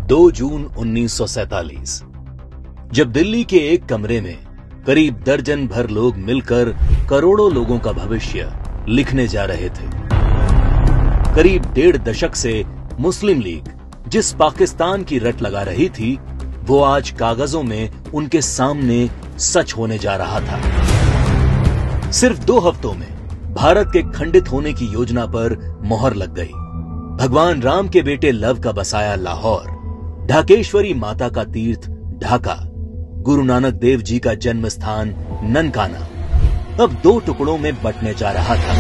2 जून 1947 जब दिल्ली के एक कमरे में करीब दर्जन भर लोग मिलकर करोड़ों लोगों का भविष्य लिखने जा रहे थे। करीब 1.5 दशक से मुस्लिम लीग जिस पाकिस्तान की रट लगा रही थी, वो आज कागजों में उनके सामने सच होने जा रहा था। सिर्फ 2 हफ्तों में भारत के खंडित होने की योजना पर मोहर लग गई। भगवान राम के बेटे लव का बसाया लाहौर, ढाकेश्वरी माता का तीर्थ ढाका, गुरु नानक देव जी का जन्म स्थान ननकाना अब 2 टुकड़ों में बंटने जा रहा था।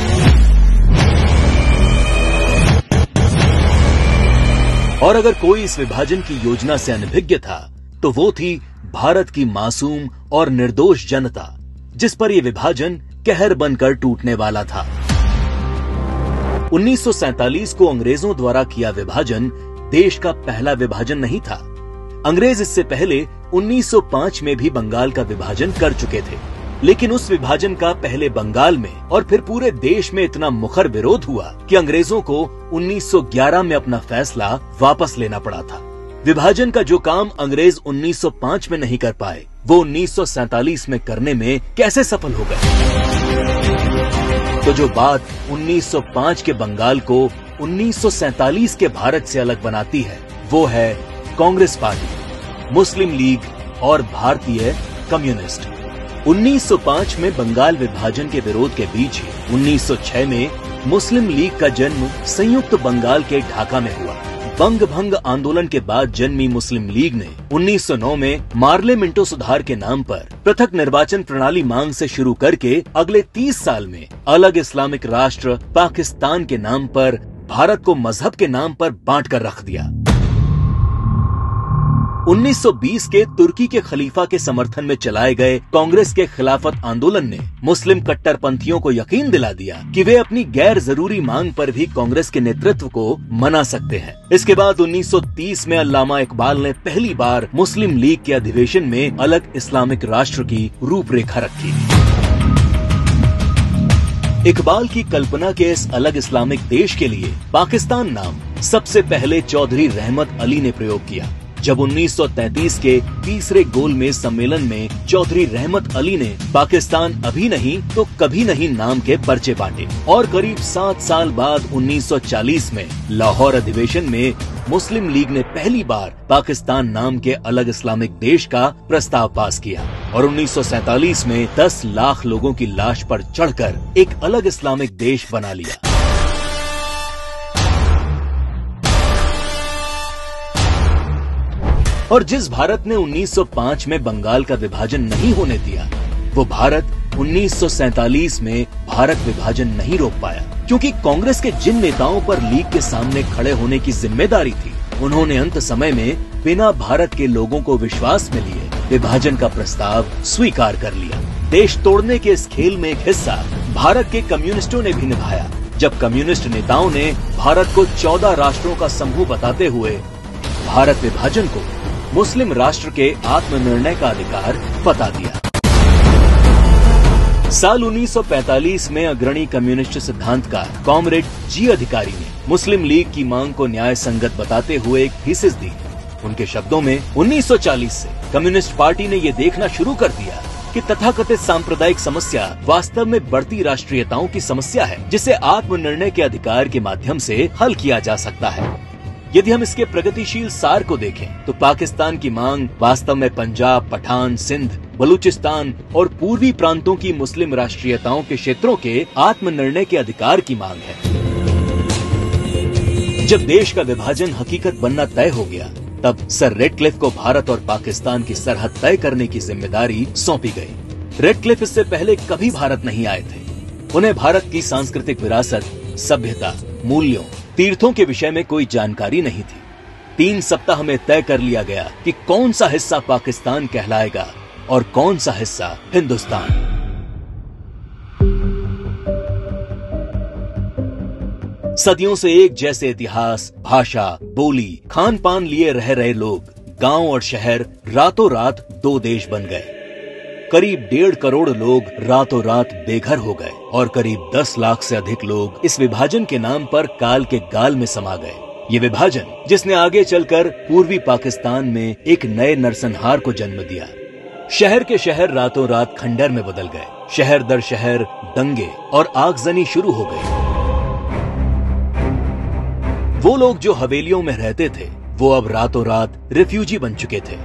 और अगर कोई इस विभाजन की योजना से अनभिज्ञ था, तो वो थी भारत की मासूम और निर्दोष जनता, जिस पर यह विभाजन कहर बनकर टूटने वाला था। 1947 को अंग्रेजों द्वारा किया विभाजन देश का पहला विभाजन नहीं था। अंग्रेज इससे पहले 1905 में भी बंगाल का विभाजन कर चुके थे, लेकिन उस विभाजन का पहले बंगाल में और फिर पूरे देश में इतना मुखर विरोध हुआ कि अंग्रेजों को 1911 में अपना फैसला वापस लेना पड़ा था। विभाजन का जो काम अंग्रेज 1905 में नहीं कर पाए, वो 1947 में करने में कैसे सफल हो गए? तो जो बात 1905 के बंगाल को 1947 के भारत से अलग बनाती है, वो है कांग्रेस पार्टी, मुस्लिम लीग और भारतीय कम्युनिस्ट। 1905 में बंगाल विभाजन के विरोध के बीच ही 1906 में मुस्लिम लीग का जन्म संयुक्त बंगाल के ढाका में हुआ। बंग भंग आंदोलन के बाद जन्मी मुस्लिम लीग ने 1909 में मार्ले मिंटो सुधार के नाम पर पृथक निर्वाचन प्रणाली मांग से शुरू करके अगले 30 साल में अलग इस्लामिक राष्ट्र पाकिस्तान के नाम पर भारत को मजहब के नाम पर बांट कर रख दिया। 1920 के तुर्की के खलीफा के समर्थन में चलाए गए कांग्रेस के खिलाफत आंदोलन ने मुस्लिम कट्टरपंथियों को यकीन दिला दिया कि वे अपनी गैर जरूरी मांग पर भी कांग्रेस के नेतृत्व को मना सकते हैं। इसके बाद 1930 में अल्लामा इकबाल ने पहली बार मुस्लिम लीग के अधिवेशन में अलग इस्लामिक राष्ट्र की रूपरेखा रखी। इकबाल की कल्पना के इस अलग इस्लामिक देश के लिए पाकिस्तान नाम सबसे पहले चौधरी रहमत अली ने प्रयोग किया। जब 1933 के तीसरे गोलमेज सम्मेलन में चौधरी रहमत अली ने पाकिस्तान अभी नहीं तो कभी नहीं नाम के पर्चे बांटे और करीब 7 साल बाद 1940 में लाहौर अधिवेशन में मुस्लिम लीग ने पहली बार पाकिस्तान नाम के अलग इस्लामिक देश का प्रस्ताव पास किया और 1947 में 10 लाख लोगों की लाश पर चढ़कर एक अलग इस्लामिक देश बना लिया। और जिस भारत ने 1905 में बंगाल का विभाजन नहीं होने दिया, वो भारत 1947 में भारत विभाजन नहीं रोक पाया, क्योंकि कांग्रेस के जिन नेताओं पर लीग के सामने खड़े होने की जिम्मेदारी थी, उन्होंने अंत समय में बिना भारत के लोगों को विश्वास में लिए विभाजन का प्रस्ताव स्वीकार कर लिया। देश तोड़ने के इस खेल में एक हिस्सा भारत के कम्युनिस्टों ने भी निभाया, जब कम्युनिस्ट नेताओं ने भारत को 14 राष्ट्रों का समूह बताते हुए भारत विभाजन को मुस्लिम राष्ट्र के आत्मनिर्णय का अधिकार बता दिया। साल 1945 में अग्रणी कम्युनिस्ट सिद्धांतकार कॉमरेड जी अधिकारी ने मुस्लिम लीग की मांग को न्याय संगत बताते हुए एक थीसिस दी। उनके शब्दों में 1940 से कम्युनिस्ट पार्टी ने ये देखना शुरू कर दिया कि तथाकथित सांप्रदायिक समस्या वास्तव में बढ़ती राष्ट्रीयताओं की समस्या है, जिसे आत्मनिर्णय के अधिकार के माध्यम से हल किया जा सकता है। यदि हम इसके प्रगतिशील सार को देखें, तो पाकिस्तान की मांग वास्तव में पंजाब, पठान, सिंध, बलूचिस्तान और पूर्वी प्रांतों की मुस्लिम राष्ट्रीयताओं के क्षेत्रों के आत्मनिर्णय के अधिकार की मांग है। जब देश का विभाजन हकीकत बनना तय हो गया, तब सर रेडक्लिफ को भारत और पाकिस्तान की सरहद तय करने की जिम्मेदारी सौंपी गई। रेडक्लिफ इससे पहले कभी भारत नहीं आए थे। उन्हें भारत की सांस्कृतिक विरासत, सभ्यता, मूल्यों, तीर्थों के विषय में कोई जानकारी नहीं थी। 3 सप्ताह में तय कर लिया गया कि कौन सा हिस्सा पाकिस्तान कहलाएगा और कौन सा हिस्सा हिंदुस्तान। सदियों से एक जैसे इतिहास, भाषा, बोली, खान पान लिए रह रहे लोग, गांव और शहर रातों रात 2 देश बन गए। करीब 1.5 करोड़ लोग रातों रात बेघर हो गए और करीब 10 लाख से अधिक लोग इस विभाजन के नाम पर काल के गाल में समा गए। ये विभाजन जिसने आगे चलकर पूर्वी पाकिस्तान में एक नए नरसंहार को जन्म दिया। शहर के शहर रातों रात खंडर में बदल गए। शहर दर शहर दंगे और आगजनी शुरू हो गई। वो लोग जो हवेलियों में रहते थे वो अब रातों रात रिफ्यूजी बन चुके थे।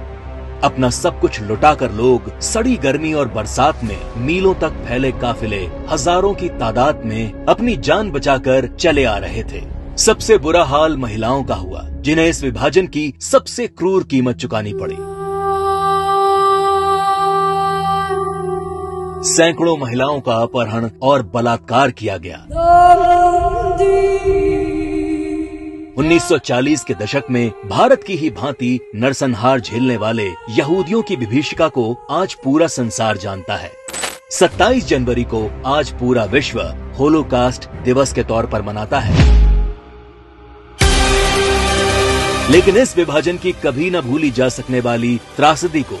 अपना सब कुछ लुटाकर लोग सड़ी गर्मी और बरसात में मीलों तक फैले काफिले हजारों की तादाद में अपनी जान बचाकर चले आ रहे थे। सबसे बुरा हाल महिलाओं का हुआ, जिन्हें इस विभाजन की सबसे क्रूर कीमत चुकानी पड़ी। सैकड़ों महिलाओं का अपहरण और बलात्कार किया गया। 1940 के दशक में भारत की ही भांति नरसंहार झेलने वाले यहूदियों की विभीषिका को आज पूरा संसार जानता है। 27 जनवरी को आज पूरा विश्व होलोकास्ट दिवस के तौर पर मनाता है। लेकिन इस विभाजन की कभी न भूली जा सकने वाली त्रासदी को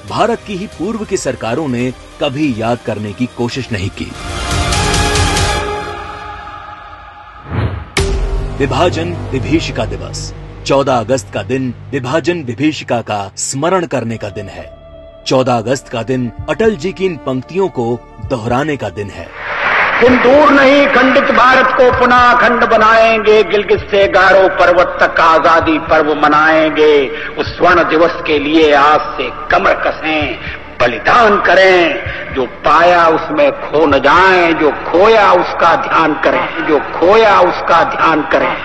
भारत की ही पूर्व की सरकारों ने कभी याद करने की कोशिश नहीं की। विभाजन विभीषिका दिवस 14 अगस्त का दिन विभाजन विभीषिका का स्मरण करने का दिन है। 14 अगस्त का दिन अटल जी की इन पंक्तियों को दोहराने का दिन है। दिन दूर नहीं, खंडित भारत को पुनः अखंड बनाएंगे। गिलगित से गारो पर्वत तक आजादी पर्व मनाएंगे। उस स्वर्ण दिवस के लिए आज से कमर कसें, बलिदान करें। जो पाया उसमें खो न जाएं, जो खोया उसका ध्यान करें, जो खोया उसका ध्यान करें।